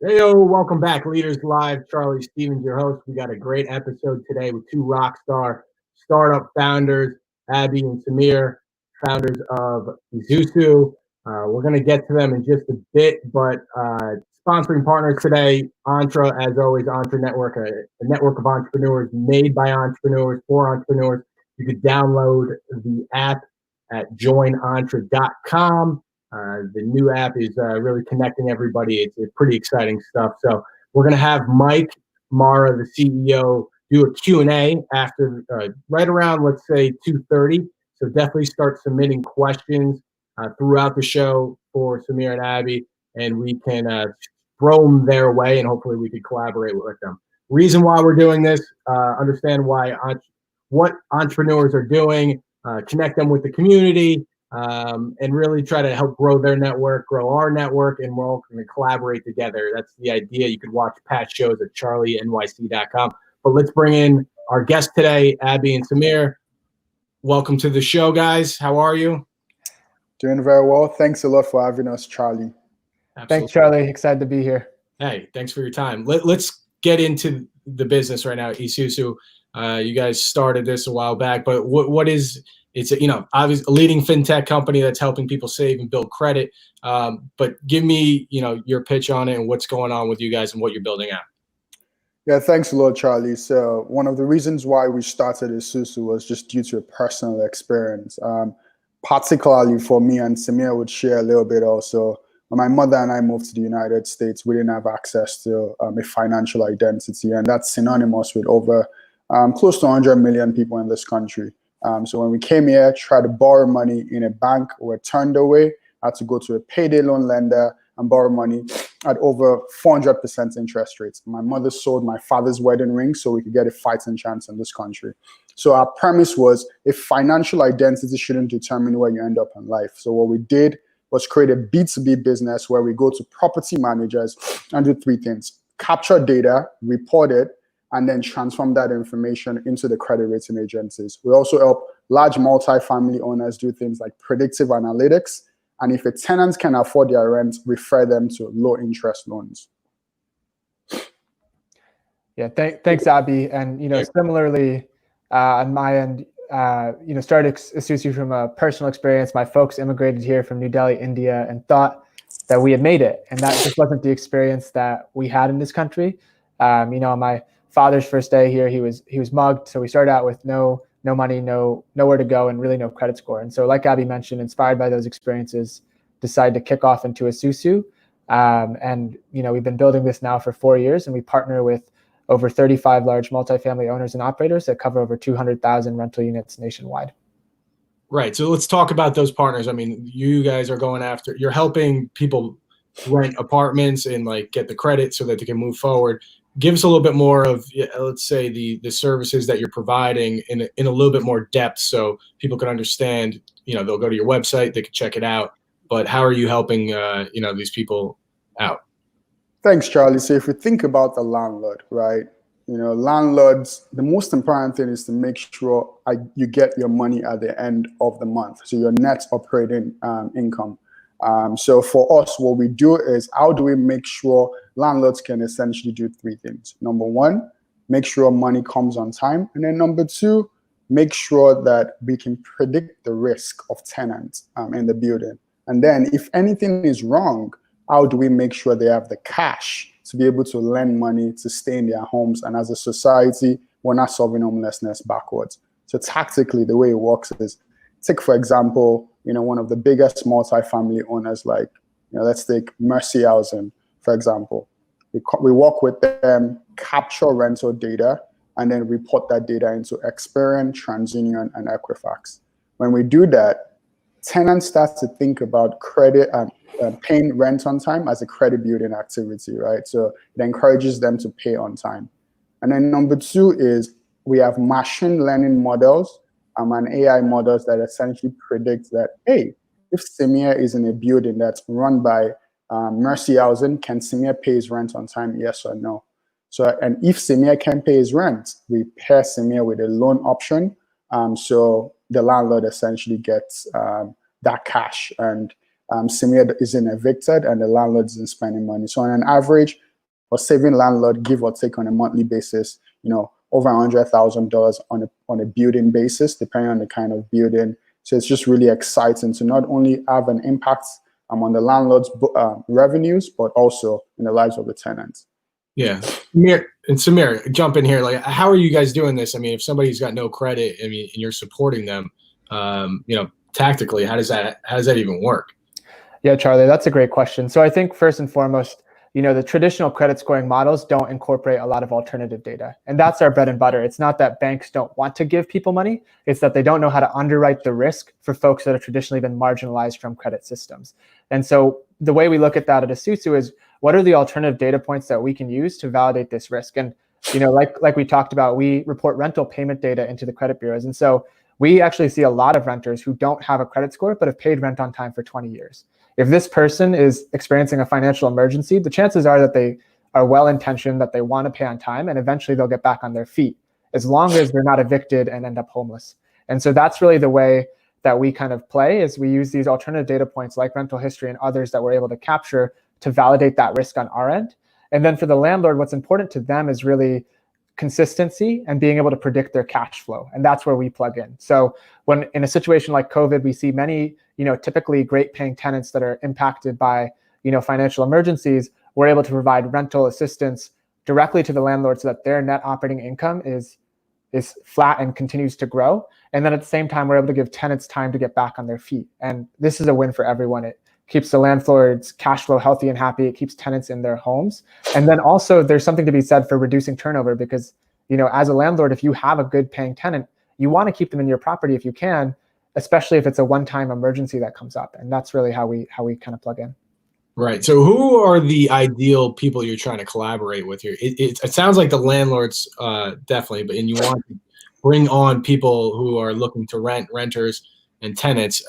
Hey, yo, welcome back, Leaders Live. Charlie Stevens, your host. We got a great episode today with two rock star startup founders, Abbey and Samir, founders of Esusu. We're going to get to them in just a bit, but sponsoring partners today, Entre, as always, Entre Network, a network of entrepreneurs made by entrepreneurs for entrepreneurs. You could download the app at joinentre.com. The new app is really connecting everybody. It's pretty exciting stuff. So we're going to have Mike Mara, the CEO, do a Q&A after right around, let's say, 2:30. So definitely start submitting questions throughout the show for Samir and Abby, and we can throw them their way, and hopefully we can collaborate with them. Reason why we're doing this, understand what entrepreneurs are doing, connect them with the community, and really try to help grow their network, grow our network, and we're all going to collaborate together. That's the idea. You can watch past shows at charlienyc.com. But let's bring in our guest today, Abby and Samir. Welcome to the show, guys. How are you? Doing very well. Thanks a lot for having us, Charlie. Absolutely. Thanks, Charlie. Excited to be here. Hey, thanks for your time. Let's get into the business right now, Esusu. You guys started this a while back, but what is it's obviously a leading fintech company that's helping people save and build credit. But give me your pitch on it and what's going on with you guys and what you're building out. Yeah, thanks a lot, Charlie. So one of the reasons why we started Esusu was just due to a personal experience, particularly for me, and Samir would share a little bit also. When my mother and I moved to the United States, we didn't have access to a financial identity, and that's synonymous with over close to 100 million people in this country. So when we came here, tried to borrow money in a bank, we were turned away, had to go to a payday loan lender and borrow money at over 400% interest rates. My mother sold my father's wedding ring so we could get a fighting chance in this country. So our premise was a financial identity shouldn't determine where you end up in life. So what we did was create a B2B business where we go to property managers and do three things: capture data, report it, and then transform that information into the credit rating agencies. We also help large multi-family owners do things like predictive analytics. And if a tenant can afford their rent, refer them to low interest loans. Yeah, thanks, Abby. And similarly, on my end, started Esusu from a personal experience. My folks immigrated here from New Delhi, India, and thought that we had made it, and that just wasn't the experience that we had in this country. On my father's first day here, he was mugged, so we started out with no money, nowhere to go, and really no credit score. And so, like Abby mentioned, inspired by those experiences, decided to kick off into Esusu. And we've been building this now for 4 years, and we partner with over 35 large multifamily owners and operators that cover over 200,000 rental units nationwide. Right. So let's talk about those partners. I mean, you guys are you're helping people rent apartments and get the credit so that they can move forward. Give us a little bit more of, let's say, the services that you're providing in a little bit more depth so people can understand. They'll go to your website, they can check it out. But how are you helping, these people out? Thanks, Charlie. So if we think about the landlord, right? Landlords, the most important thing is to make sure you get your money at the end of the month. So your net operating income. So for us, what we do is, how do we make sure landlords can essentially do three things? Number one, make sure money comes on time. And then number two, make sure that we can predict the risk of tenants in the building. And then if anything is wrong, how do we make sure they have the cash to be able to lend money to stay in their homes? And as a society, we're not solving homelessness backwards. So tactically, the way it works is, take, for example, one of the biggest multifamily owners, like, let's take Mercy Housing, for example. We work with them, capture rental data, and then report that data into Experian, TransUnion, and Equifax. When we do that, tenants start to think about credit and paying rent on time as a credit building activity, right? So it encourages them to pay on time. And then number two is, we have machine learning models and AI models that essentially predict that, hey, if Samir is in a building that's run by Mercy Housing, can Samir pay his rent on time, yes or no? So, and if Samir can pay his rent, we pair Samir with a loan option. So the landlord essentially gets that cash, and Samir isn't evicted and the landlord isn't spending money. So on an average, or saving landlord, give or take on a monthly basis, over $100,000 on a building basis, depending on the kind of building. So it's just really exciting to not only have an impact on the landlord's revenues, but also in the lives of the tenants. Yeah. Samir, jump in here. Like, how are you guys doing this? I mean, if somebody's got no credit, and you're supporting them, tactically, how does that even work? Yeah, Charlie, that's a great question. So I think first and foremost, the traditional credit scoring models don't incorporate a lot of alternative data. And that's our bread and butter. It's not that banks don't want to give people money. It's that they don't know how to underwrite the risk for folks that have traditionally been marginalized from credit systems. And so the way we look at that at Esusu is, what are the alternative data points that we can use to validate this risk? And, like we talked about, we report rental payment data into the credit bureaus. And so we actually see a lot of renters who don't have a credit score, but have paid rent on time for 20 years. If this person is experiencing a financial emergency, the chances are that they are well-intentioned, that they want to pay on time, and eventually they'll get back on their feet, as long as they're not evicted and end up homeless. And so that's really the way that we kind of play, is we use these alternative data points like rental history and others that we're able to capture to validate that risk on our end. And then for the landlord, what's important to them is really consistency and being able to predict their cash flow. And that's where we plug in. So when in a situation like COVID, we see many, typically great paying tenants that are impacted by, financial emergencies, we're able to provide rental assistance directly to the landlord so that their net operating income is flat and continues to grow. And then at the same time, we're able to give tenants time to get back on their feet. And this is a win for everyone. It keeps the landlord's cash flow healthy and happy. It keeps tenants in their homes. And then also there's something to be said for reducing turnover, because, as a landlord, if you have a good paying tenant, you want to keep them in your property if you can, especially if it's a one-time emergency that comes up. And that's really how we kind of plug in. Right. So who are the ideal people you're trying to collaborate with here? It sounds like the landlords, definitely, and you want to bring on people who are looking to renters and tenants.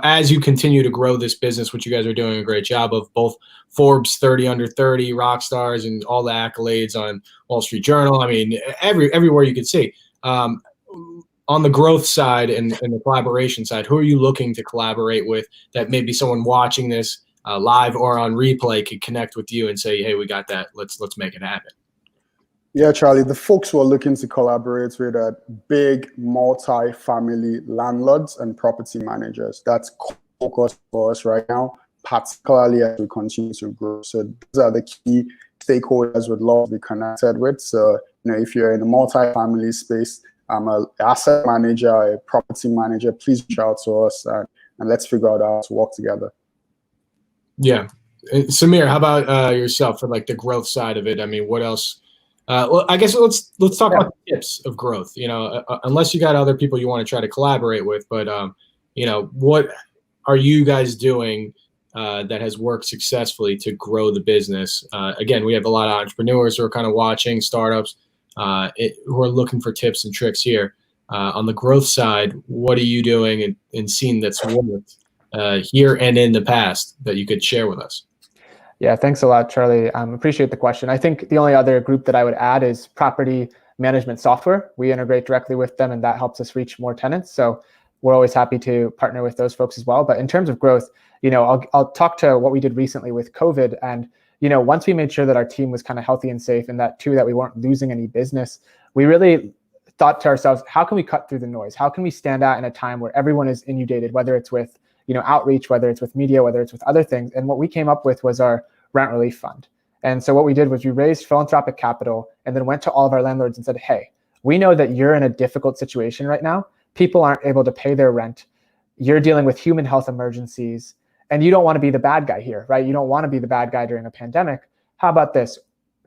As you continue to grow this business, which you guys are doing a great job of, both Forbes 30 under 30, rock stars, and all the accolades on Wall Street Journal. I mean, everywhere you could see. On the growth side and the collaboration side, who are you looking to collaborate with that maybe someone watching this live or on replay could connect with you and say, hey, we got that. Let's make it happen. Yeah, Charlie, the folks who are looking to collaborate with are big multi-family landlords and property managers. That's focus for us right now, particularly as we continue to grow. So these are the key stakeholders we'd love to be connected with. So, if you're in the multi-family space, I'm an asset manager, a property manager, please reach out to us and let's figure out how to work together. Yeah. Samir, how about yourself for like the growth side of it? I mean, what else? Well, I guess let's talk about the tips of growth. Unless you got other people you want to try to collaborate with, but what are you guys doing that has worked successfully to grow the business? Again, we have a lot of entrepreneurs who are kind of watching, startups who are looking for tips and tricks here. On the growth side, what are you doing and seeing that's worked here and in the past that you could share with us? Yeah, thanks a lot, Charlie. Appreciate the question. I think the only other group that I would add is property management software. We integrate directly with them, and that helps us reach more tenants. So we're always happy to partner with those folks as well. But in terms of growth, I'll talk to what we did recently with COVID. And, once we made sure that our team was kind of healthy and safe, and that we weren't losing any business, we really thought to ourselves, how can we cut through the noise? How can we stand out in a time where everyone is inundated, whether it's with outreach, whether it's with media, whether it's with other things? And what we came up with was our rent relief fund. And so what we did was we raised philanthropic capital and then went to all of our landlords and said, hey, we know that you're in a difficult situation right now. People aren't able to pay their rent. You're dealing with human health emergencies, and you don't want to be the bad guy here, right? You don't want to be the bad guy during a pandemic. How about this?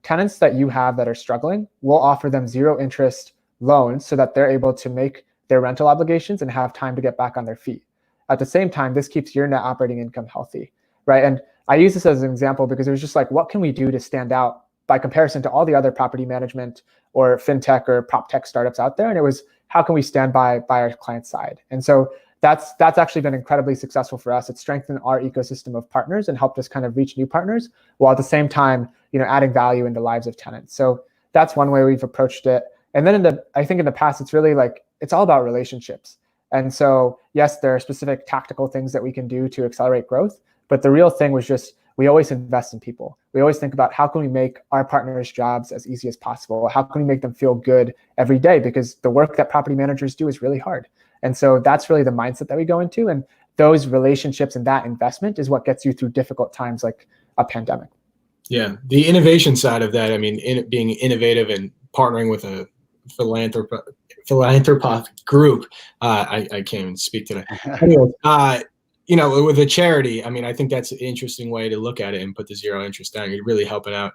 Tenants that you have that are struggling, we'll offer them 0 interest loans so that they're able to make their rental obligations and have time to get back on their feet. At the same time, this keeps your net operating income healthy, right? And I use this as an example because it was just like, what can we do to stand out by comparison to all the other property management or fintech or prop tech startups out there? And it was, how can we stand by our client side? And so that's actually been incredibly successful for us. It's strengthened our ecosystem of partners and helped us kind of reach new partners, while at the same time, adding value in the lives of tenants. So that's one way we've approached it. And then I think in the past, it's really like, it's all about relationships. And so, yes, there are specific tactical things that we can do to accelerate growth, but the real thing was just, we always invest in people. We always think about how can we make our partners' jobs as easy as possible? How can we make them feel good every day? Because the work that property managers do is really hard. And so that's really the mindset that we go into. And those relationships and that investment is what gets you through difficult times like a pandemic. Yeah, the innovation side of that, I mean, being innovative and partnering with a philanthropic group, I can't even speak today. Anyways, with a charity, I mean, I think that's an interesting way to look at it and put the zero interest down. You're really helping out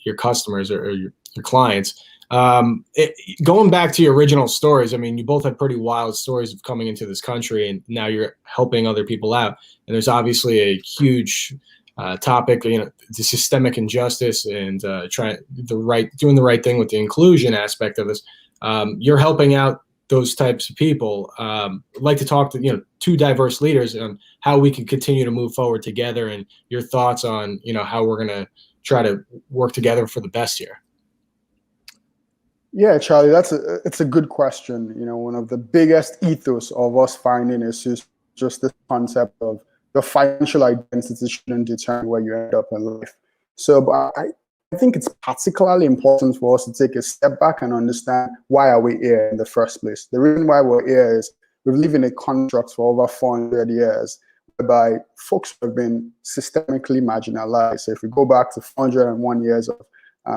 your customers or your clients. Going back to your original stories, I mean, you both had pretty wild stories of coming into this country, and now you're helping other people out. And there's obviously a huge topic, the systemic injustice and doing the right thing with the inclusion aspect of this. You're helping out those types of people. I'd like to talk to two diverse leaders on how we can continue to move forward together, and your thoughts on how we're going to try to work together for the best here. Yeah, Charlie, it's a good question. One of the biggest ethos of us finding is just this concept of your financial identity shouldn't determine where you end up in life. So, but I think it's particularly important for us to take a step back and understand why are we here in the first place. The reason why we're here is we've lived in a construct for over 400 years, whereby folks have been systemically marginalized. So if we go back to 401 years of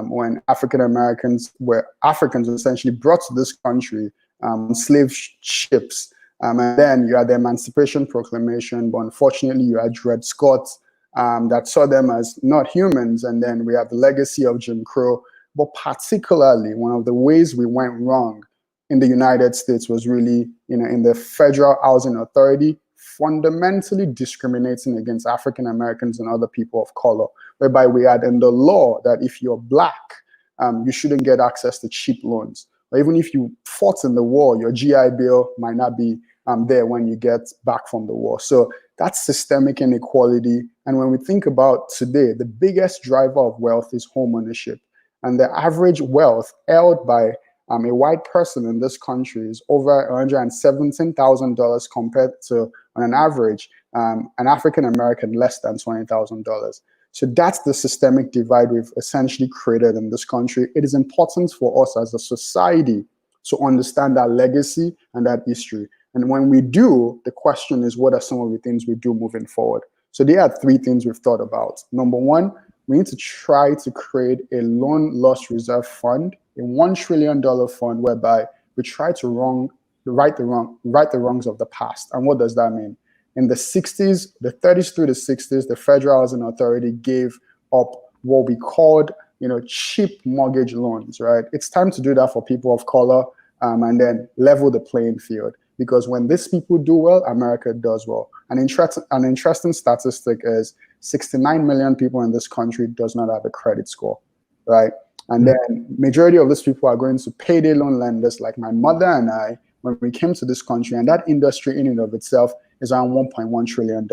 when Africans were essentially brought to this country on slave ships. And then you had the Emancipation Proclamation, but unfortunately you had Dred Scott that saw them as not humans. And then we have the legacy of Jim Crow. But particularly, one of the ways we went wrong in the United States was really, in the Federal Housing Authority, fundamentally discriminating against African Americans and other people of color, whereby we had in the law that if you're Black, you shouldn't get access to cheap loans. Or even if you fought in the war, your GI Bill might not be there when you get back from the war. So that's systemic inequality. And when we think about today, the biggest driver of wealth is home ownership. And the average wealth held by a white person in this country is over $117,000 compared to, on an average, an African American less than $20,000. So that's the systemic divide we've essentially created in this country. It is important for us as a society to understand that legacy and that history. And when we do, the question is, what are some of the things we do moving forward? So there are three things we've thought about. Number one, we need to try to create a loan loss reserve fund, a $1 trillion fund whereby we try to right the wrongs of the past. And what does that mean? In the 60s, the 30s through the 60s, the Federal Housing Authority gave up what we called, cheap mortgage loans, right? It's time to do that for people of color and then level the playing field. Because when these people do well, America does well. An interesting statistic is 69 million people in this country does not have a credit score, right? And then majority of these people are going to payday loan lenders like my mother and I when we came to this country, and that industry in and of itself is around $1.1 trillion,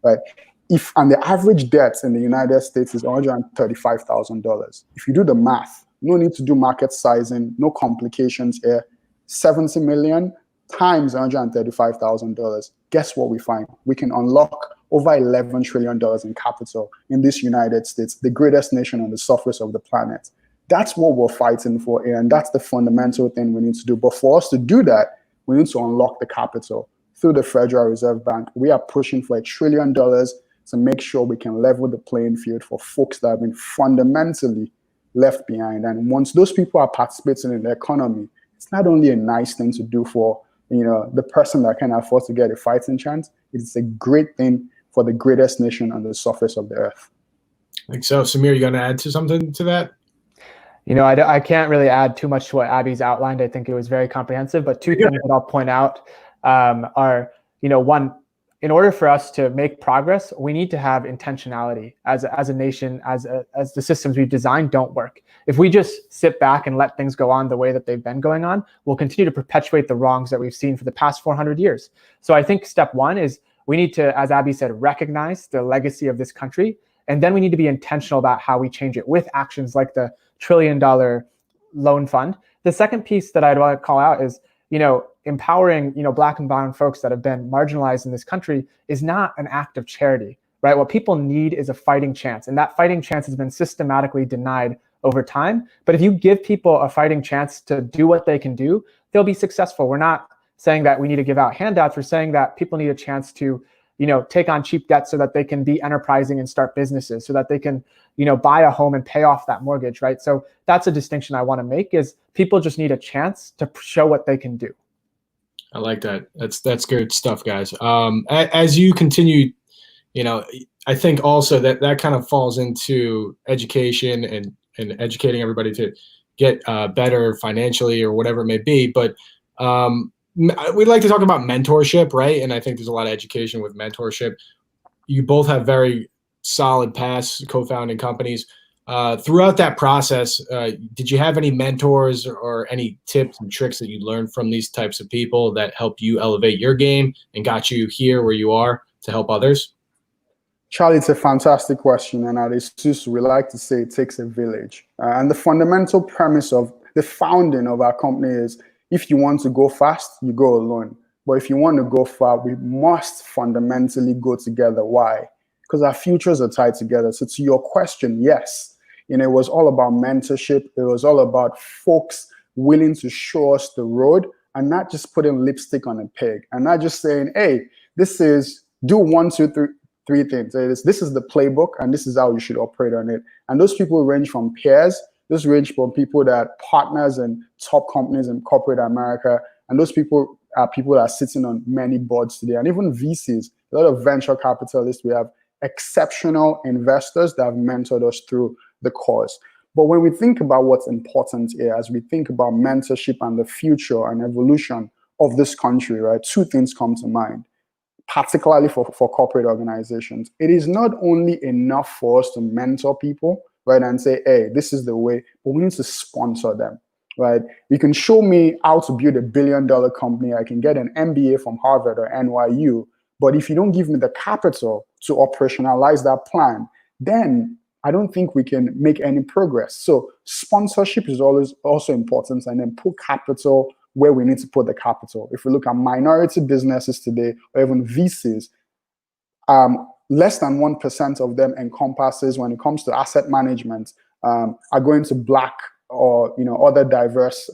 right? And the average debt in the United States is $135,000. If you do the math, no need to do market sizing, no complications here, 70 million times $135,000. Guess what we find? We can unlock over $11 trillion in capital in this United States, the greatest nation on the surface of the planet. That's what we're fighting for here, and that's the fundamental thing we need to do. But for us to do that, we need to unlock the capital through the Federal Reserve Bank. We are pushing for $1 trillion to make sure we can level the playing field for folks that have been fundamentally left behind. And once those people are participating in the economy, it's not only a nice thing to do for the person that can afford to get a fighting chance, it's a great thing for the greatest nation on the surface of the earth. I think so. Samir, you going to add something to that? I can't really add too much to what Abby's outlined. I think it was very comprehensive, but two things that I'll point out are, one, in order for us to make progress, we need to have intentionality as a nation, as the systems we've designed don't work. If we just sit back and let things go on the way that they've been going on, we'll continue to perpetuate the wrongs that we've seen for the past 400 years. So I think step one is we need to, as Abby said, recognize the legacy of this country. And then we need to be intentional about how we change it with actions like the $1 trillion loan fund. The second piece that I'd want to call out is, empowering, Black and brown folks that have been marginalized in this country is not an act of charity. right? What people need is a fighting chance. And that fighting chance has been systematically denied over time. But if you give people a fighting chance to do what they can do, they'll be successful. We're not saying that we need to give out handouts. We're saying that people need a chance to, take on cheap debt so that they can be enterprising and start businesses, so that they can, buy a home and pay off that mortgage, right? So that's a distinction I want to make, is people just need a chance to show what they can do. I like that. That's good stuff, guys. As you continue, I think also that kind of falls into education and educating everybody to get better financially or whatever it may be. But we'd like to talk about mentorship, right? And I think there's a lot of education with mentorship. You both have very solid past co-founding companies. Throughout that process, did you have any mentors or any tips and tricks that you learned from these types of people that helped you elevate your game and got you here where you are to help others? Charlie, it's a fantastic question. And at Esusu, we like to say it takes a village. And the fundamental premise of the founding of our company is, if you want to go fast, you go alone. But if you want to go far, we must fundamentally go together. Why? Because our futures are tied together. So to your question, yes, it was all about mentorship. It was all about folks willing to show us the road and not just putting lipstick on a pig and not just saying, hey, this is do 1, 2, 3 things. This is the playbook and this is how you should operate on it. And those people range from peers. Those range from people that are partners in top companies in corporate America. And those people are people that are sitting on many boards today. And even VCs, a lot of venture capitalists, we have exceptional investors that have mentored us through the course. But when we think about what's important here, as we think about mentorship and the future and evolution of this country, right, 2 things come to mind, particularly for corporate organizations. It is not only enough for us to mentor people, right, and say, hey, this is the way, but we need to sponsor them, right? You can show me how to build $1 billion company. I can get an MBA from Harvard or NYU, but if you don't give me the capital to operationalize that plan, then I don't think we can make any progress. So sponsorship is always also important, and then put capital where we need to put the capital. If we look at minority businesses today, or even VCs, less than 1% of them encompasses, when it comes to asset management, are going to Black or other diverse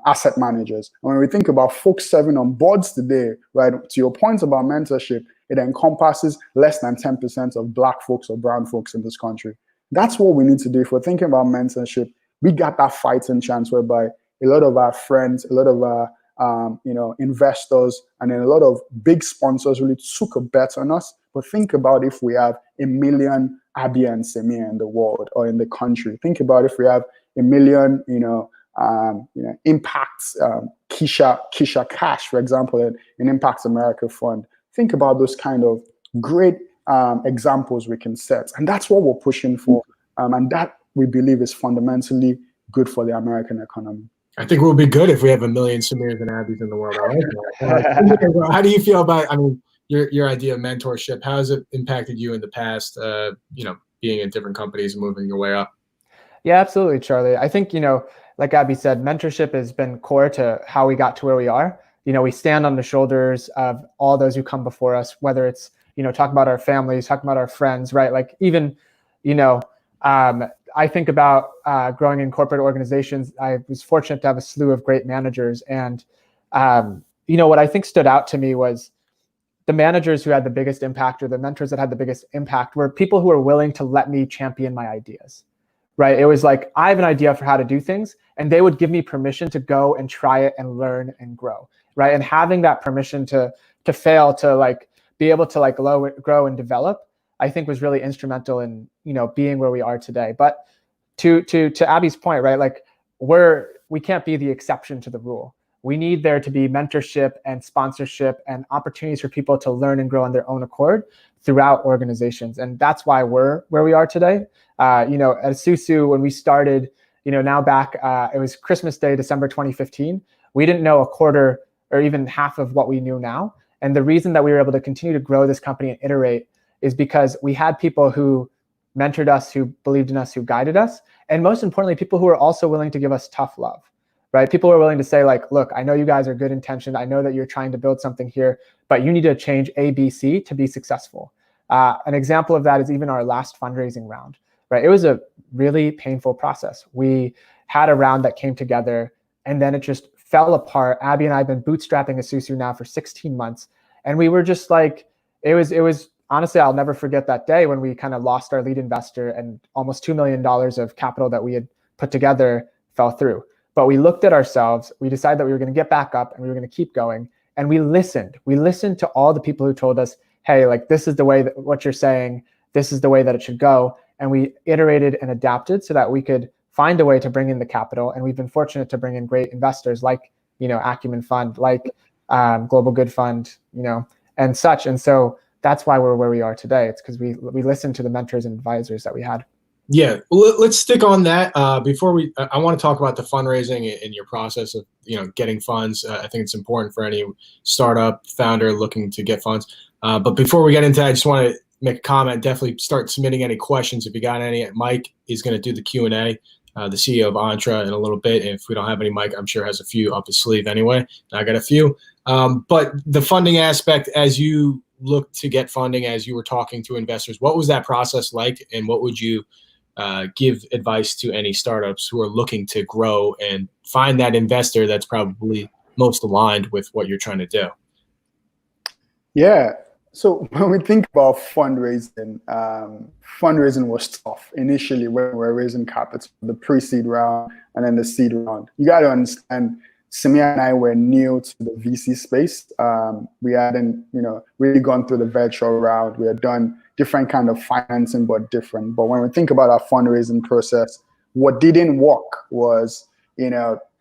asset managers. And when we think about folks serving on boards today, right, to your point about mentorship, it encompasses less than 10% of Black folks or brown folks in this country. That's what we need to do. If we're thinking about mentorship, we got that fighting chance whereby a lot of our friends, a lot of our investors, and then a lot of big sponsors really took a bet on us. But think about if we have 1 million Abbey and Samir in the world or in the country. Think about if we have 1 million, Impacts, Keisha Cash, for example, in Impact America Fund. Think about those kind of great examples we can set. And that's what we're pushing for. And that we believe is fundamentally good for the American economy. I think we'll be good if we have 1 million Samirs and Abbeys in the world. I like that. How do you feel about, your idea of mentorship? How has it impacted you in the past, being in different companies and moving your way up? Yeah, absolutely, Charlie. I think, like Abbey said, mentorship has been core to how we got to where we are. We stand on the shoulders of all those who come before us, whether it's, talk about our families, talk about our friends, right? Like even, I think about growing in corporate organizations. I was fortunate to have a slew of great managers. And, what I think stood out to me was the managers who had the biggest impact, or the mentors that had the biggest impact, were people who were willing to let me champion my ideas, right? It was like, I have an idea for how to do things, and they would give me permission to go and try it and learn and grow, right? And having that permission to fail, to be able to grow and develop, I think was really instrumental in, being where we are today. But to Abby's point, right? We can't be the exception to the rule. We need there to be mentorship and sponsorship and opportunities for people to learn and grow on their own accord throughout organizations. And that's why we're where we are today. At Esusu, when we started, now back, it was Christmas Day, December 2015. We didn't know a quarter or even half of what we knew now. And the reason that we were able to continue to grow this company and iterate is because we had people who mentored us, who believed in us, who guided us. And most importantly, people who were also willing to give us tough love, right? People who are willing to say look, I know you guys are good intentioned. I know that you're trying to build something here, but you need to change A, B, C to be successful. An example of that is even our last fundraising round, right? It was a really painful process. We had a round that came together and then it just fell apart. Abbey and I have been bootstrapping Esusu now for 16 months. And we were just like, it was honestly, I'll never forget that day when we kind of lost our lead investor and almost $2 million of capital that we had put together fell through. But we looked at ourselves, we decided that we were going to get back up and we were going to keep going. And we listened to all the people who told us, hey, like, this is the way that what you're saying, this is the way that it should go. And we iterated and adapted so that we could find a way to bring in the capital. And we've been fortunate to bring in great investors like, Acumen Fund, like Global Good Fund, and such. And so that's why we're where we are today. It's because we listened to the mentors and advisors that we had. Yeah, well, let's stick on that. Before I want to talk about the fundraising and your process of getting funds. I think it's important for any startup founder looking to get funds. But before we get into that, I just want to make a comment. Definitely start submitting any questions if you got any. Mike is going to do the Q&A, the CEO of Entre, in a little bit. And if we don't have any, Mike, I'm sure has a few up his sleeve anyway. I got a few. But the funding aspect, as you look to get funding, as you were talking to investors, what was that process like, and what would you give advice to any startups who are looking to grow and find that investor that's probably most aligned with what you're trying to do? Yeah. So when we think about fundraising, fundraising was tough initially when we were raising capital, the pre-seed round and then the seed round. You got to understand, Samir and I were new to the VC space. We hadn't, really gone through the virtual round. We had done different kind of financing, but different. But when we think about our fundraising process, what didn't work was,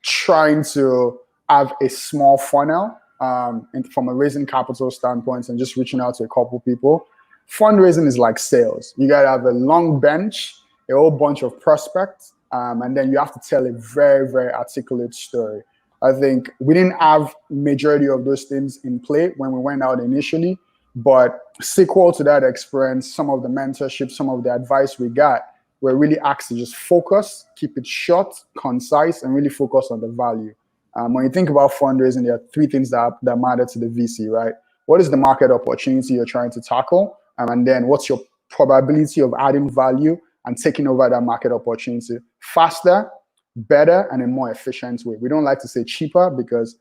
trying to have a small funnel and from a raising capital standpoint and just reaching out to a couple people. Fundraising is like sales. You got to have a long bench, a whole bunch of prospects, and then you have to tell a very, very articulate story. I think we didn't have majority of those things in play when we went out initially, but sequel to that experience, some of the mentorship, some of the advice we got were really asked to just focus, keep it short, concise, and really focus on the value. When you think about fundraising, there are three things that matter to the VC, right? What is the market opportunity you're trying to tackle? And then what's your probability of adding value and taking over that market opportunity faster, better, and in a more efficient way? We don't like to say cheaper because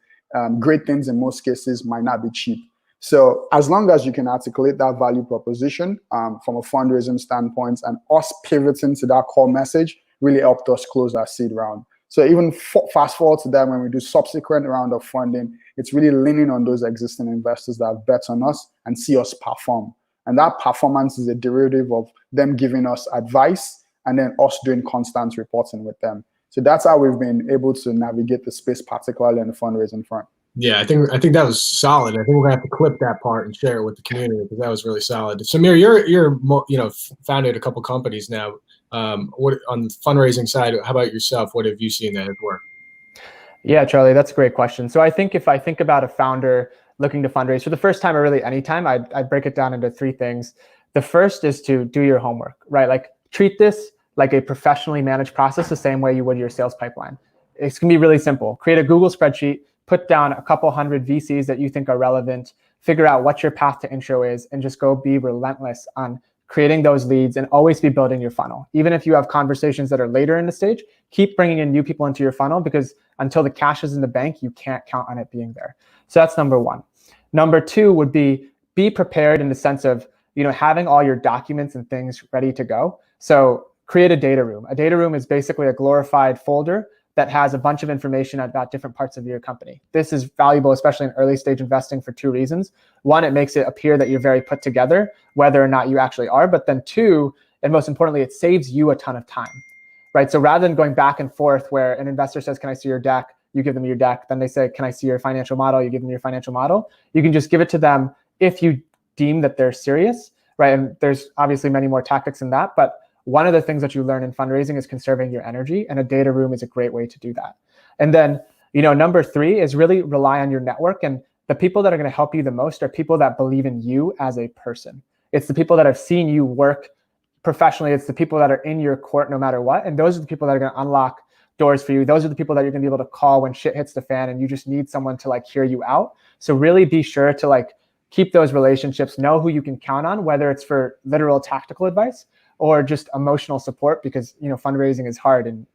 great things in most cases might not be cheap. So as long as you can articulate that value proposition from a fundraising standpoint, and us pivoting to that core message really helped us close our seed round. So even fast forward to that, when we do subsequent round of funding, it's really leaning on those existing investors that have bet on us and see us perform. And that performance is a derivative of them giving us advice and then us doing constant reporting with them. So that's how we've been able to navigate the space, particularly on the fundraising front. Yeah, I think that was solid. I think we're gonna have to clip that part and share it with the community because that was really solid. Samir, you're founded a couple companies now. What on the fundraising side? How about yourself? What have you seen that has worked? Yeah, Charlie, that's a great question. So I think if I think about a founder looking to fundraise for the first time or really any time, I'd break it down into three things. The first is to do your homework, right? Like treat this like a professionally managed process the same way you would your sales pipeline. It's gonna be really simple. Create a Google spreadsheet, put down a couple hundred VCs that you think are relevant, figure out what your path to intro is, and just go be relentless on creating those leads and always be building your funnel. Even if you have conversations that are later in the stage, keep bringing in new people into your funnel because until the cash is in the bank, you can't count on it being there. So that's number one. Number two would be prepared in the sense of, having all your documents and things ready to go. So create a data room. A data room is basically a glorified folder that has a bunch of information about different parts of your company. This is valuable, especially in early stage investing for two reasons. One, it makes it appear that you're very put together, whether or not you actually are. But then two, and most importantly, it saves you a ton of time, right? So rather than going back and forth where an investor says, can I see your deck? You give them your deck. Then they say, can I see your financial model? You give them your financial model. You can just give it to them if you deem that they're serious, right? And there's obviously many more tactics in that, but one of the things that you learn in fundraising is conserving your energy, and a data room is a great way to do that. And then, number three is really rely on your network, and the people that are going to help you the most are people that believe in you as a person. It's the people that have seen you work professionally. It's the people that are in your court no matter what, and those are the people that are going to unlock doors for you. Those are the people that you're going to be able to call when shit hits the fan and you just need someone to hear you out. So really be sure to keep those relationships, know who you can count on, whether it's for literal tactical advice or just emotional support, because, fundraising is hard. And,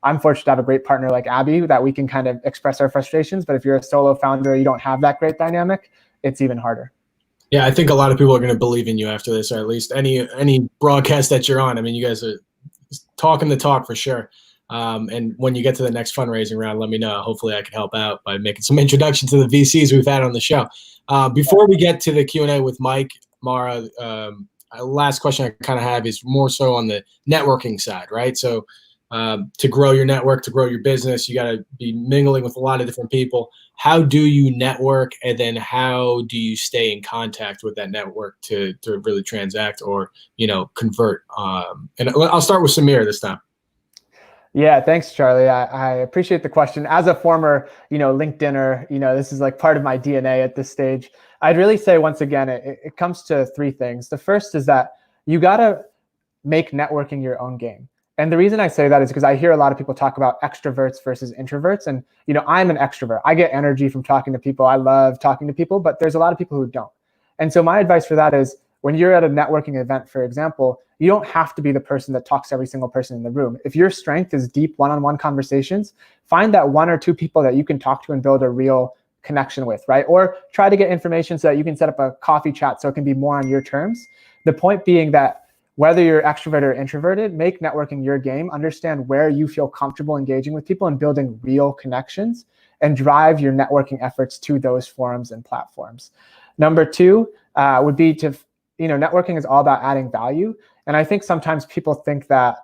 I'm fortunate to have a great partner like Abbey that we can kind of express our frustrations. But if you're a solo founder, you don't have that great dynamic, it's even harder. Yeah, I think a lot of people are going to believe in you after this, or at least any broadcast that you're on. I mean, you guys are talking the talk for sure. And when you get to the next fundraising round, let me know. Hopefully I can help out by making some introductions to the VCs we've had on the show. Before we get to the Q&A with Mike, Mara, last question I kind of have is more so on the networking side, right? So to grow your network, to grow your business, you got to be mingling with a lot of different people. How do you network, and then how do you stay in contact with that network to really transact or, convert? And I'll start with Samir this time. Yeah, thanks, Charlie. I appreciate the question. As a former, LinkedIner, this is like part of my DNA at this stage. I'd really say, once again, it comes to three things. The first is that you got to make networking your own game. And the reason I say that is because I hear a lot of people talk about extroverts versus introverts. And, I'm an extrovert. I get energy from talking to people. I love talking to people, but there's a lot of people who don't. And so my advice for that is, when you're at a networking event, for example, you don't have to be the person that talks to every single person in the room. If your strength is deep one-on-one conversations, find that one or two people that you can talk to and build a real connection with, right? Or try to get information so that you can set up a coffee chat so it can be more on your terms. The point being that whether you're extroverted or introverted, make networking your game. Understand where you feel comfortable engaging with people and building real connections, and drive your networking efforts to those forums and platforms. Number two would be to, networking is all about adding value. And I think sometimes people think that,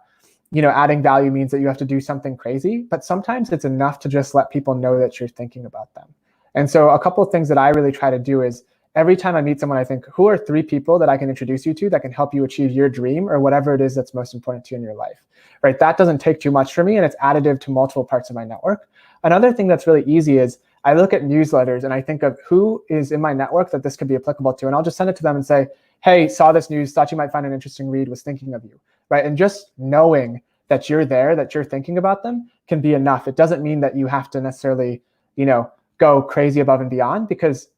adding value means that you have to do something crazy, but sometimes it's enough to just let people know that you're thinking about them. And so a couple of things that I really try to do is, every time I meet someone, I think, who are three people that I can introduce you to that can help you achieve your dream or whatever it is that's most important to you in your life, right? That doesn't take too much for me, and it's additive to multiple parts of my network. Another thing that's really easy is I look at newsletters and I think of who is in my network that this could be applicable to, and I'll just send it to them and say, hey, saw this news, thought you might find an interesting read, was thinking of you, right? And just knowing that you're there, that you're thinking about them, can be enough. It doesn't mean that you have to necessarily, go crazy above and beyond, because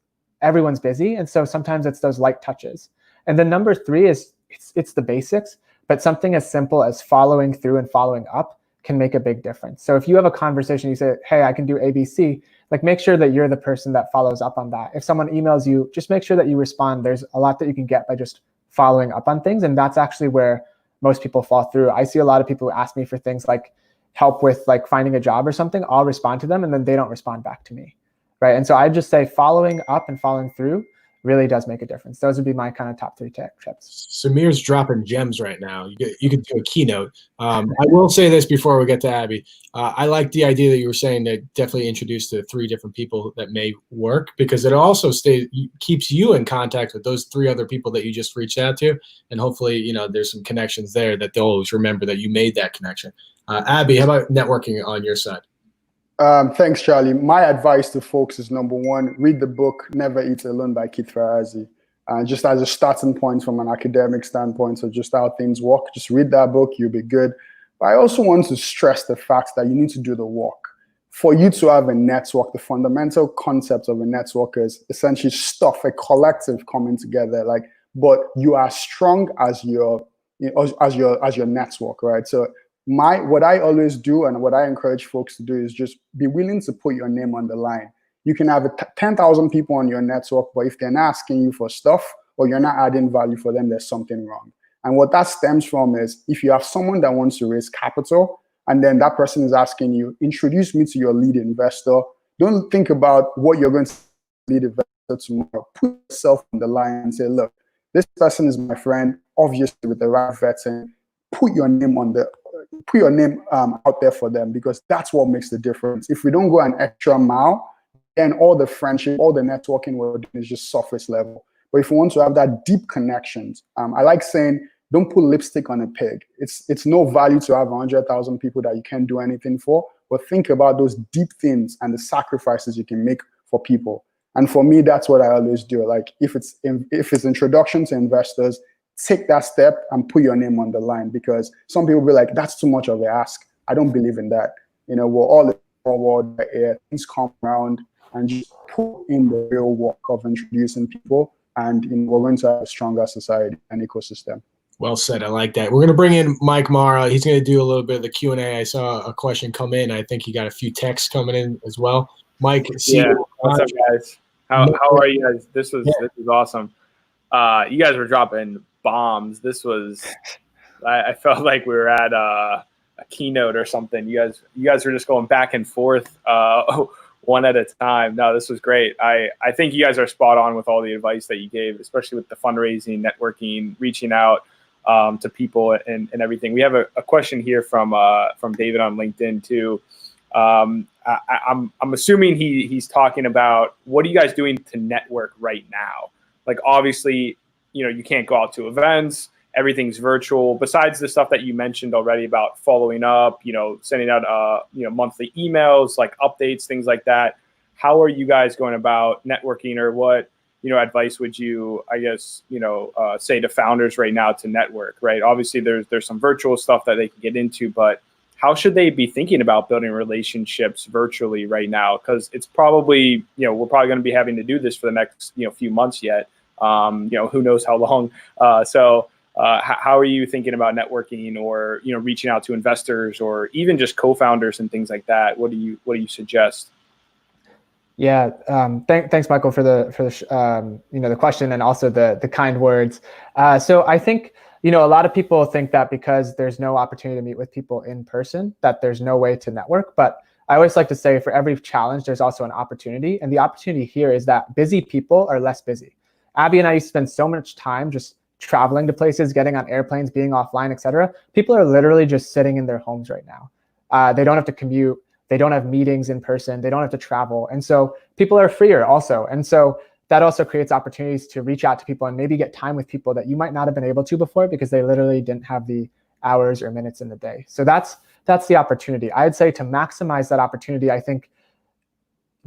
everyone's busy. And so sometimes it's those light touches. And then number three is it's the basics, but something as simple as following through and following up can make a big difference. So if you have a conversation, you say, hey, I can do ABC, like make sure that you're the person that follows up on that. If someone emails you, just make sure that you respond. There's a lot that you can get by just following up on things. And that's actually where most people fall through. I see a lot of people who ask me for things like help with like finding a job or something. I'll respond to them and then they don't respond back to me. Right. And so I just say following up and following through really does make a difference. Those would be my kind of top three tips. Samir's dropping gems right now. You could do a keynote. I will say this before we get to Abbey. I like the idea that you were saying to definitely introduce the three different people that may work, because it also keeps you in contact with those three other people that you just reached out to. And hopefully, there's some connections there that they'll always remember that you made that connection. Abbey, how about networking on your side? Thanks, Charlie. My advice to folks is, number one, read the book Never Eat Alone by Keith Ferrazzi. Just as a starting point from an academic standpoint, so just how things work, just read that book, you'll be good. But I also want to stress the fact that you need to do the work. For you to have a network, the fundamental concept of a network is essentially stuff, a collective coming together. But you are strong as your network, right? So what I always do and what I encourage folks to do is just be willing to put your name on the line. You can have 10,000 people on your network, but if they're not asking you for stuff or you're not adding value for them, there's something wrong. And what that stems from is, if you have someone that wants to raise capital and then that person is asking you, introduce me to your lead investor, don't think about what you're going to lead investor tomorrow. Put yourself on the line and say, look, this person is my friend, obviously with the right vetting. Put your name out there for them, because that's what makes the difference. If we don't go an extra mile, then all the friendship, all the networking we're doing is just surface level. But if we want to have that deep connections, I like saying, don't put lipstick on a pig. It's no value to have 100,000 people that you can't do anything for, but think about those deep things and the sacrifices you can make for people. And for me, that's what I always do. Like if it's introduction to investors, take that step and put your name on the line, because some people be like, that's too much of an ask. I don't believe in that. We're all in the world where things come around. and just put in the real work of introducing people, and we're going to have a stronger society and ecosystem. Well said. I like that. We're going to bring in Mike Mara. He's going to do a little bit of the Q&A. I saw a question come in. I think he got a few texts coming in as well. Mike, what's up, guys? How are you guys? This is awesome. You guys were dropping bombs. This was, I felt like we were at a keynote or something. You guys were just going back and forth one at a time. No, this was great. I think you guys are spot on with all the advice that you gave, especially with the fundraising, networking, reaching out to people and everything. We have a question here from David on LinkedIn too. I'm assuming he's talking about, what are you guys doing to network right now? Like, obviously, you can't go out to events. Everything's virtual. Besides the stuff that you mentioned already about following up, sending out monthly emails, like updates, things like that. How are you guys going about networking, or what advice would you, I guess, say to founders right now to network? Right. Obviously, there's some virtual stuff that they can get into, but how should they be thinking about building relationships virtually right now? Because it's probably, we're probably going to be having to do this for the next, few months yet. Who knows how long. So how are you thinking about networking, or, reaching out to investors, or even just co-founders and things like that? What do you suggest? Yeah. Thanks, Michael, for the question, and also the kind words. So I think, a lot of people think that because there's no opportunity to meet with people in person, that there's no way to network. But I always like to say, for every challenge, there's also an opportunity. And the opportunity here is that busy people are less busy. Abby and I used to spend so much time just traveling to places, getting on airplanes, being offline, et cetera. People are literally just sitting in their homes right now. They don't have to commute. They don't have meetings in person. They don't have to travel. And so people are freer also. And so that also creates opportunities to reach out to people and maybe get time with people that you might not have been able to before, because they literally didn't have the hours or minutes in the day. So that's the opportunity. I'd say, to maximize that opportunity, I think,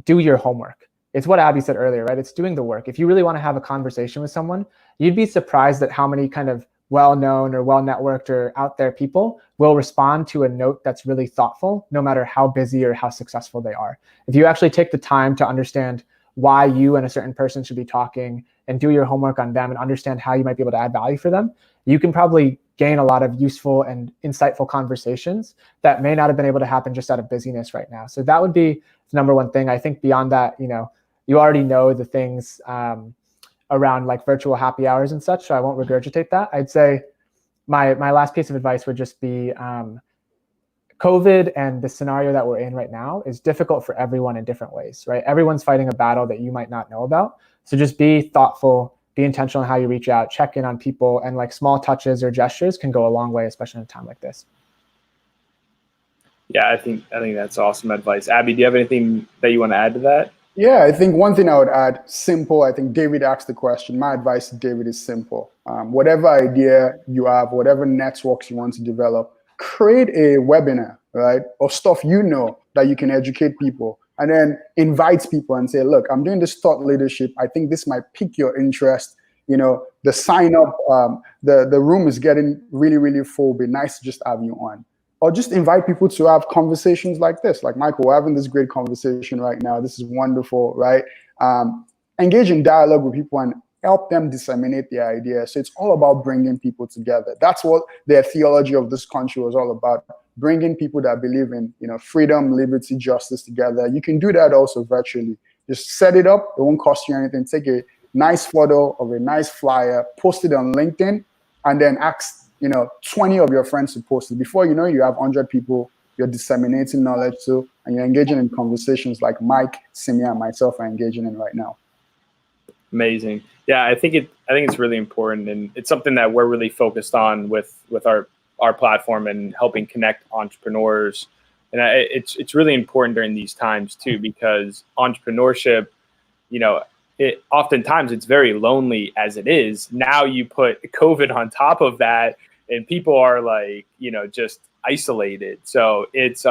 do your homework. It's what Abby said earlier, right? It's doing the work. If you really want to have a conversation with someone, you'd be surprised at how many kind of well-known or well-networked or out there people will respond to a note that's really thoughtful, no matter how busy or how successful they are. If you actually take the time to understand why you and a certain person should be talking, and do your homework on them, and understand how you might be able to add value for them, you can probably gain a lot of useful and insightful conversations that may not have been able to happen just out of busyness right now. So that would be the number one thing. I think beyond that, you already know the things around like virtual happy hours and such, so I won't regurgitate that. I'd say my last piece of advice would just be, COVID and the scenario that we're in right now is difficult for everyone in different ways, right? Everyone's fighting a battle that you might not know about. So just be thoughtful, be intentional in how you reach out, check in on people, and like small touches or gestures can go a long way, especially in a time like this. Yeah, I think that's awesome advice. Abby, do you have anything that you want to add to that? Yeah, I think one thing I would add, simple. I think David asked the question. My advice to David is simple. Whatever idea you have, whatever networks you want to develop, create a webinar, right? Or stuff that you can educate people, and then invite people and say, look, I'm doing this thought leadership. I think this might pique your interest. The sign up, the room is getting really, really full. Be nice to just have you on. Or just invite people to have conversations like this. Like, Michael, we're having this great conversation right now. This is wonderful, right? Engage in dialogue with people and help them disseminate their ideas. So it's all about bringing people together. That's what their theology of this country was all about, bringing people that believe in freedom, liberty, justice together. You can do that also virtually. Just set it up. It won't cost you anything. Take a nice photo of a nice flyer, post it on LinkedIn, and then ask 20 of your friends to post it. Before you know, you have 100 people you're disseminating knowledge to, and you're engaging in conversations like Mike, Simia, and myself are engaging in right now. Amazing. Yeah, I think it's really important, and it's something that we're really focused on with our platform and helping connect entrepreneurs. And it's really important during these times too, because entrepreneurship, oftentimes it's very lonely as it is. Now you put COVID on top of that, and people are like, just isolated. So it's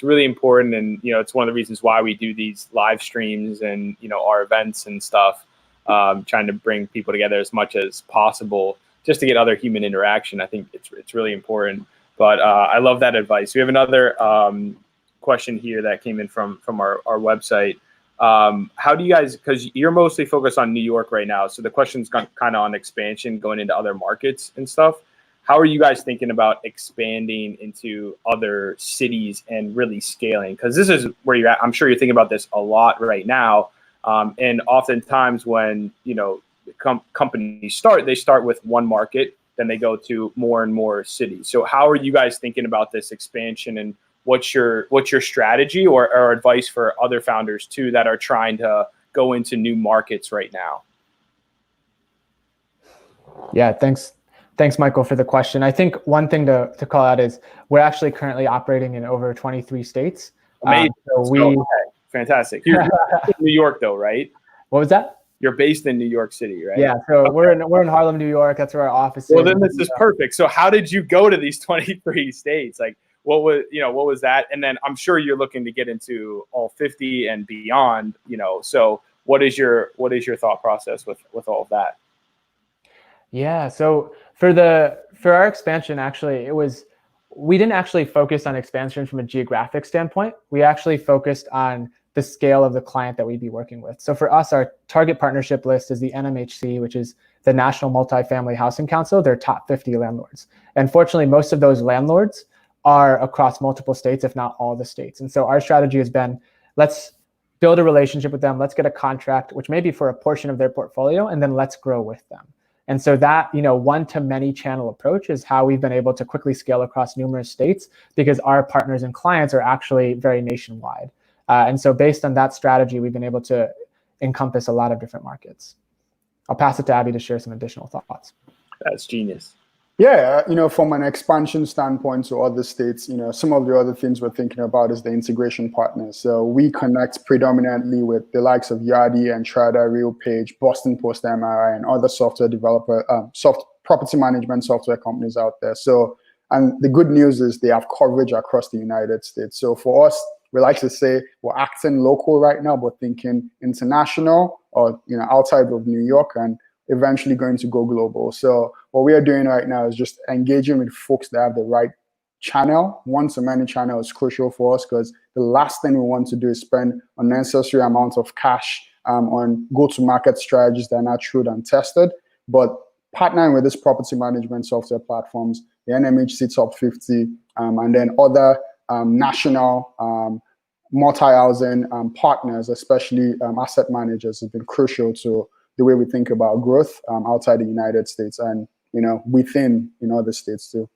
really important, and it's one of the reasons why we do these live streams and our events and stuff, trying to bring people together as much as possible, just to get other human interaction. I think it's really important. But I love that advice. We have another question here that came in from our website. How do you guys, because you're mostly focused on New York right now, so the question's kind of on expansion, going into other markets and stuff. How are you guys thinking about expanding into other cities and really scaling? Because this is where you're at. I'm sure you're thinking about this a lot right now. And oftentimes when, companies start, they start with one market, then they go to more and more cities. So how are you guys thinking about this expansion, and what's your strategy or advice for other founders too that are trying to go into new markets right now? Yeah, thanks, Michael, for the question. I think one thing to call out is we're actually currently operating in over 23 states. Amazing. Okay. Fantastic. You're in New York though, right? What was that? You're based in New York City, right? Yeah, so we're in Harlem, New York. That's where our office is. Well, then this is perfect. So how did you go to these 23 states? Like, what was that? And then I'm sure you're looking to get into all 50 and beyond, so what is your thought process with all of that? Yeah, so for our expansion, actually, we didn't actually focus on expansion from a geographic standpoint. We actually focused on the scale of the client that we'd be working with. So for us, our target partnership list is the NMHC, which is the National Multifamily Housing Council, their top 50 landlords. And fortunately, most of those landlords are across multiple states, if not all the states. And so our strategy has been, let's build a relationship with them. Let's get a contract, which may be for a portion of their portfolio, and then let's grow with them. And so that, one-to-many channel approach is how we've been able to quickly scale across numerous states, because our partners and clients are actually very nationwide. And so based on that strategy, we've been able to encompass a lot of different markets. I'll pass it to Abbey to share some additional thoughts. That's genius. Yeah, from an expansion standpoint to other states, some of the other things we're thinking about is the integration partners. So we connect predominantly with the likes of Yardi and Trada, RealPage, Boston Post MRI, and other software developer, property management software companies out there. So, and the good news is they have coverage across the United States. So for us, we like to say we're acting local right now, but thinking international or outside of New York, and eventually going to go global. So what we are doing right now is just engaging with folks that have the right channel. One-to-many channel is crucial for us, because the last thing we want to do is spend unnecessary amounts of cash on go-to-market strategies that are not true and tested. But partnering with these property management software platforms, the NMHC Top 50, and then other national multi-housing partners, especially asset managers, has been crucial to the way we think about growth outside the United States and within other states too.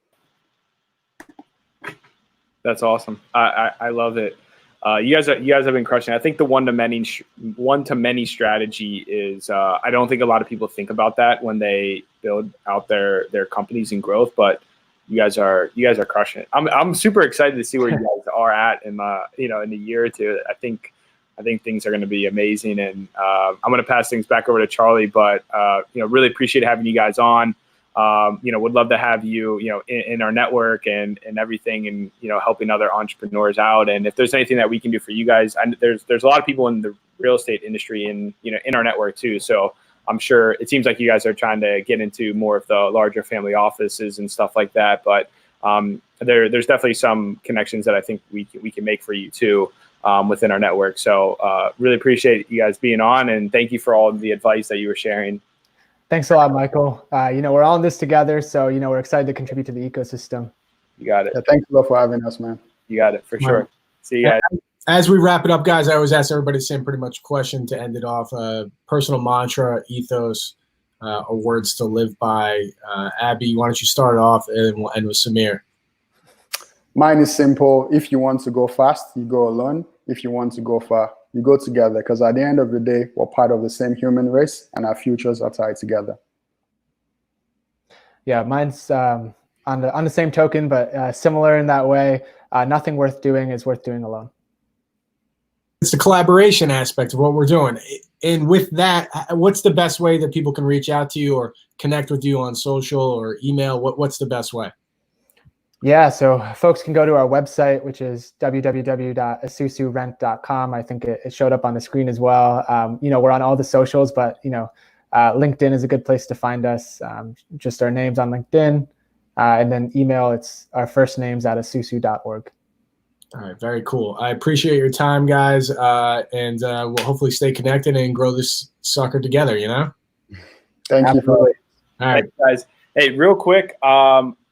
That's awesome. I love it. You guys have been crushing it. I think the one-to-many strategy is I don't think a lot of people think about that when they build out their companies and growth, but you guys are crushing it. I'm super excited to see where you guys are at in in a year or two. I think things are going to be amazing, and I'm going to pass things back over to Charlie. But really appreciate having you guys on. Would love to have you in our network and everything, and helping other entrepreneurs out. And if there's anything that we can do for you guys, and there's a lot of people in the real estate industry and in our network too. So I'm sure it seems like you guys are trying to get into more of the larger family offices and stuff like that. But there's definitely some connections that I think we can make for you too within our network. So really appreciate you guys being on, and thank you for all of the advice that you were sharing. Thanks a lot, Michael. We're all in this together, so we're excited to contribute to the ecosystem. You got it. Yeah, thanks a lot for having us, man. You got it, for sure. See you guys. As we wrap it up, guys, I always ask everybody the same pretty much question to end it off. Personal mantra, ethos, or words to live by. Abbey, why don't you start off, and we'll end with Samir. Mine is simple. If you want to go fast, you go alone. If you want to go far, you go together. Because at the end of the day, we're part of the same human race, and our futures are tied together. Yeah, mine's on the same token, but similar in that way. Nothing worth doing is worth doing alone. It's the collaboration aspect of what we're doing. And with that, what's the best way that people can reach out to you or connect with you on social or email? What's the best way? Yeah, so folks can go to our website, which is www.esusurent.com. I think it showed up on the screen as well. We're on all the socials, but LinkedIn is a good place to find us. Just our names on LinkedIn, and then email. It's our first names at esusu.org. All right, very cool. I appreciate your time, guys, and we'll hopefully stay connected and grow this sucker together. Thank you. Absolutely. All right, Thanks, guys. Hey, real quick,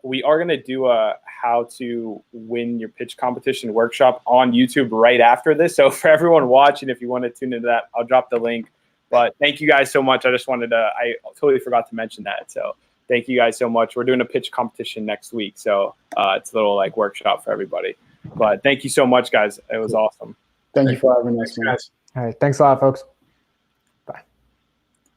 we are going to do a how to win your pitch competition workshop on YouTube right after this. So for everyone watching, if you want to tune into that, I'll drop the link. But thank you guys so much. I just wanted to, I totally forgot to mention that. So thank you guys so much. We're doing a pitch competition next week. So it's a little like workshop for everybody. But thank you so much, guys. It was awesome. Thank you for having us, man. guys. All right. Thanks a lot, folks.